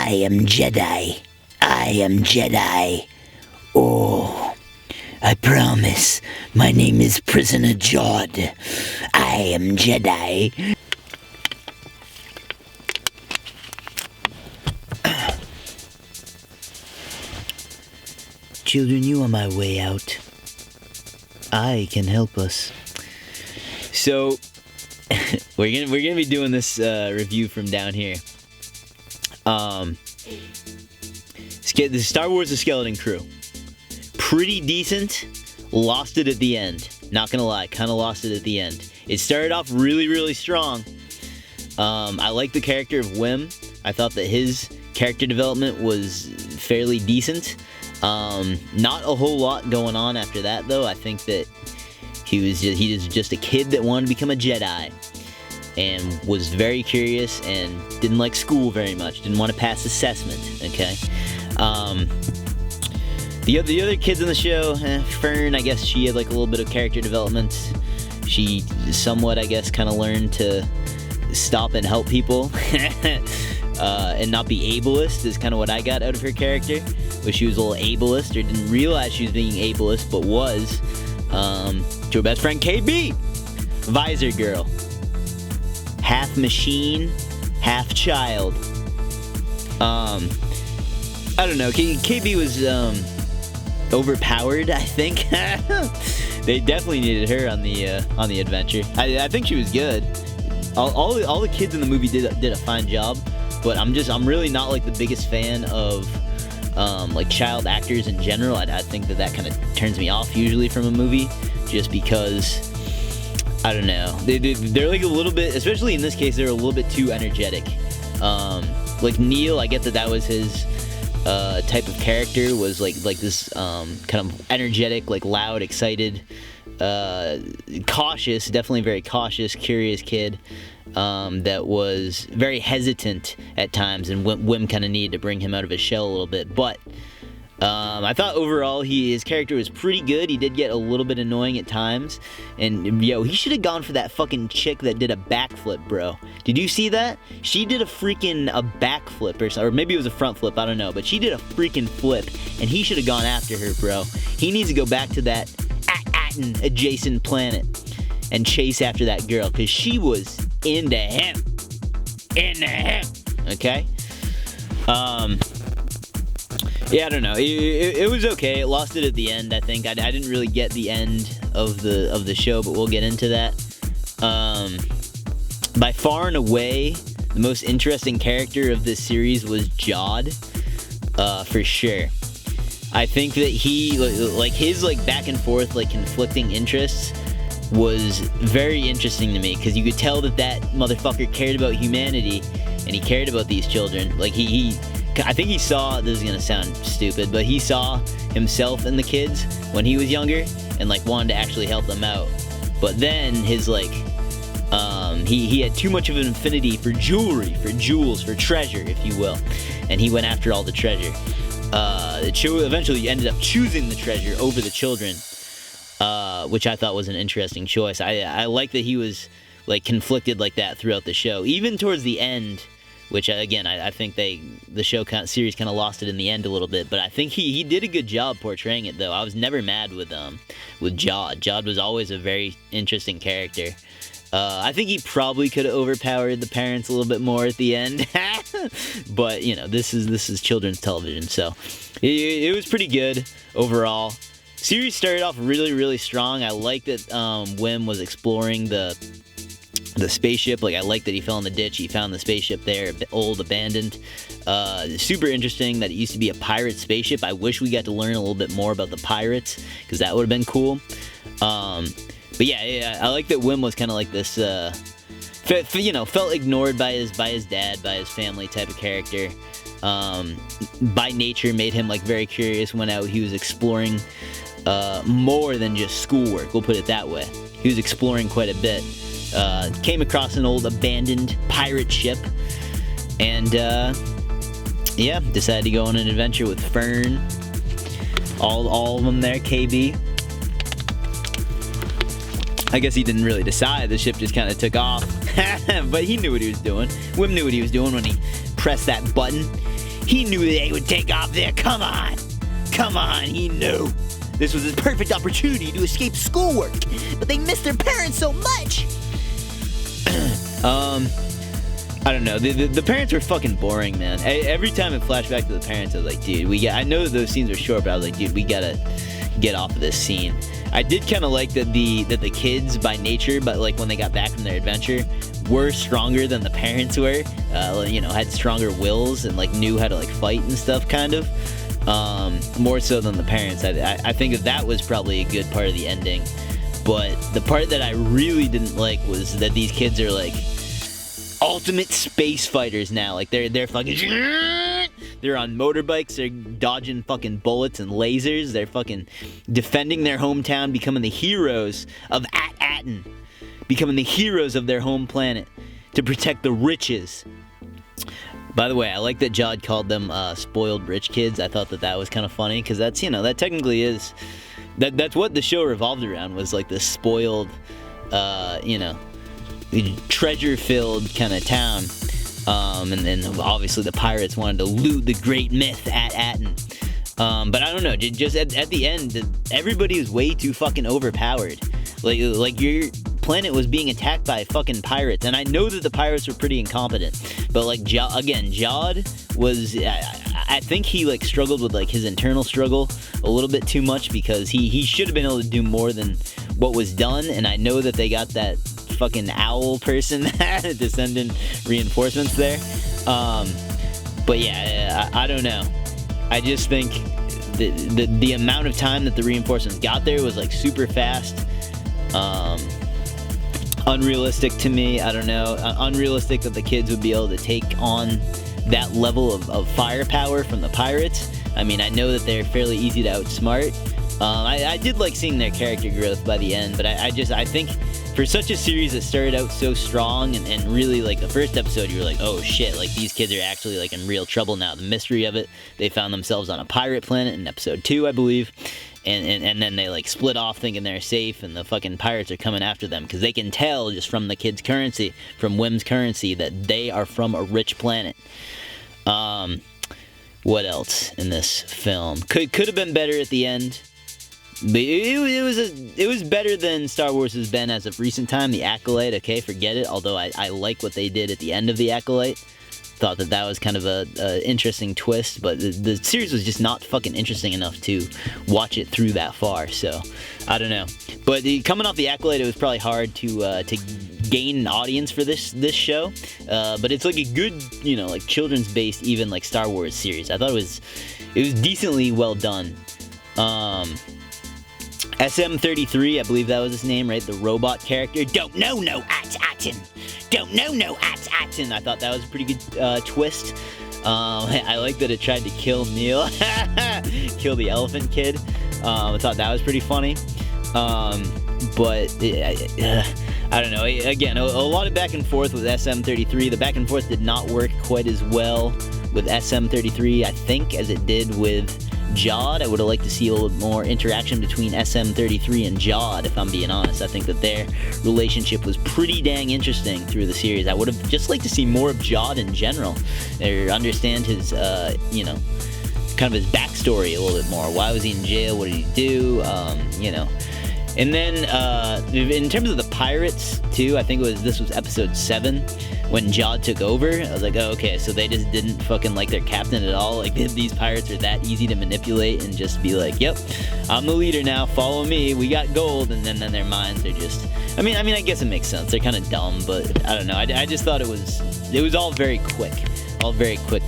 I am Jedi. I am Jedi. Oh, I promise. My name is Prisoner Jod. I am Jedi. Children, you are my way out. I can help us. So, we're gonna be doing this review from down here. The Star Wars: The Skeleton Crew. Pretty decent. Lost it at the end. Not gonna lie, kind of lost it at the end. It started off really, really strong. I like the character of Wim. I thought that his character development was fairly decent. Not a whole lot going on after that, though. I think that he was just a kid that wanted to become a Jedi, and was very curious and didn't like school very much. Didn't want to pass assessment. Okay. The other kids in the show, Fern, I guess she had like a little bit of character development. She somewhat, I guess, kind of learned to stop and help people. And not be ableist is kind of what I got out of her character. Was she was a little ableist, or didn't realize she was being ableist, but was. To her best friend KB, Visor Girl, half machine, half child. I don't know. KB was overpowered, I think. They definitely needed her on the adventure. I think she was good. All the kids in the movie did a fine job. But I'm really not like the biggest fan of like child actors in general. I think that kind of turns me off usually from a movie, just because I don't know. They're like a little bit, especially in this case, they're a little bit too energetic. Like Neil, I get that was his type of character, was like this kind of energetic, like loud, excited, cautious, definitely very cautious, curious kid. That was very hesitant at times, and Wim kind of needed to bring him out of his shell a little bit. But I thought overall his character was pretty good. He did get a little bit annoying at times, and he should have gone for that fucking chick that did a backflip, bro. Did you see that? She did a backflip, or maybe it was a front flip, I don't know, but she did a freaking flip, and he should have gone after her, bro. He needs to go back to that Aten adjacent planet and chase after that girl, because she was into him. Okay? Yeah, I don't know. It was okay. It lost it at the end, I think. I didn't really get the end of the show, but we'll get into that. By far and away, the most interesting character of this series was Jod, for sure. I think that he, like his like back and forth, like conflicting interests was very interesting to me, because you could tell that motherfucker cared about humanity, and he cared about these children. Like I think he saw, this is gonna sound stupid, but he saw himself in the kids when he was younger, and like wanted to actually help them out. But then his like, he had too much of an affinity for jewelry, for jewels, for treasure, if you will, and he went after all the treasure. Eventually ended up choosing the treasure over the children. Which I thought was an interesting choice. I like that he was like conflicted like that throughout the show, even towards the end, which again I think the series kind of lost it in the end a little bit. But I think he did a good job portraying it, though. I was never mad with Jod. Jod was always a very interesting character. I think he probably could have overpowered the parents a little bit more at the end, but this is children's television, so it was pretty good overall. Series started off really, really strong. I like that Wim was exploring the spaceship. Like, I like that he fell in the ditch. He found the spaceship there, old, abandoned. Super interesting that it used to be a pirate spaceship. I wish we got to learn a little bit more about the pirates, because that would have been cool. But yeah, I like that Wim was kind of like this, felt ignored by his dad, by his family type of character. By nature, made him like very curious. Went out, he was exploring more than just schoolwork, we'll put it that way. He was exploring quite a bit. Came across an old abandoned pirate ship, and decided to go on an adventure with Fern. All of them there, KB. I guess he didn't really decide. The ship just kind of took off. But he knew what he was doing. Wim knew what he was doing when he pressed that button. He knew they would take off there. Come on, he knew. This was his perfect opportunity to escape schoolwork, but they missed their parents so much. I don't know. The parents were fucking boring, man. Every time it flashed back to the parents, I was like, dude, I know those scenes are short, but I was like, dude, we gotta get off of this scene. I did kind of like that the kids by nature, but like when they got back from their adventure, were stronger than the parents were. Had stronger wills and like knew how to like fight and stuff, kind of. More so than the parents. I think that was probably a good part of the ending. But the part that I really didn't like was that these kids are like ultimate space fighters now. Like they're fucking, they're on motorbikes, they're dodging fucking bullets and lasers, they're fucking defending their hometown, becoming the heroes of Atten, becoming the heroes of their home planet to protect the riches. By the way, I like that Jod called them spoiled rich kids. I thought that was kind of funny, because that's, that technically is, that's what the show revolved around, was like this spoiled, treasure-filled kind of town. And then obviously the pirates wanted to loot the great myth at Atten. But I don't know, just at the end, everybody was way too fucking overpowered. Like your planet was being attacked by fucking pirates, and I know that the pirates were pretty incompetent, but like Jod was, I think he like struggled with like his internal struggle a little bit too much, because he should have been able to do more than what was done. And I know that they got that fucking owl person to send in reinforcements there, but yeah, I don't know. I just think the amount of time that the reinforcements got there was like super fast. Unrealistic to me. I don't know. Unrealistic that the kids would be able to take on that level of firepower from the pirates. I mean, I know that they're fairly easy to outsmart. I did like seeing their character growth by the end, but I think for such a series that started out so strong and really, like, the first episode, you were like, oh shit, like, these kids are actually, like, in real trouble now. The mystery of it, they found themselves on a pirate planet in episode 2, I believe, and then they, like, split off thinking they're safe, and the fucking pirates are coming after them, because they can tell just from the kids' currency, from Wim's currency, that they are from a rich planet. What else in this film? Could have been better at the end. But it was better than Star Wars has been as of recent time. The Acolyte, okay, forget it. Although I like what they did at the end of the Acolyte. Thought that was kind of a interesting twist, but the series was just not fucking interesting enough to watch it through that far. So I don't know. But coming off the Acolyte, it was probably hard to gain an audience for this show. But it's like a good, like children's based, even like Star Wars series. I thought it was decently well done. SM-33, I believe that was his name, right? The robot character. Don't know no Atten. I thought that was a pretty good twist. I like that it tried to kill Neil. Kill the elephant kid. I thought that was pretty funny. But I don't know. Again, a lot of back and forth with SM-33. The back and forth did not work quite as well with SM-33, I think, as it did with Jod. I would have liked to see a little bit more interaction between SM-33 and Jod, if I'm being honest. I think that their relationship was pretty dang interesting through the series. I would have just liked to see more of Jod in general, or understand his, kind of his backstory a little bit more. Why was he in jail? What did he do? And then, in terms of the pirates, too, I think this was episode 7, when Jod took over. I was like, oh, okay, so they just didn't fucking like their captain at all. Like, these pirates are that easy to manipulate and just be like, yep, I'm the leader now, follow me, we got gold, and then their minds are just, I mean, I guess it makes sense. They're kind of dumb, but I don't know. I just thought it was all very quick,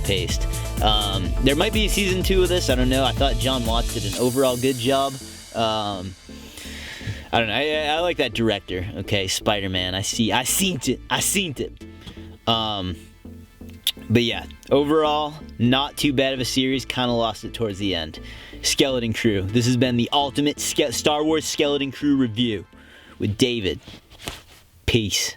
paced. There might be season 2 of this, I don't know. I thought John Watts did an overall good job. I don't know. I like that director. Okay, Spider-Man. I seen it. But yeah, overall, not too bad of a series. Kind of lost it towards the end. Skeleton Crew. This has been the ultimate Star Wars Skeleton Crew review with David. Peace.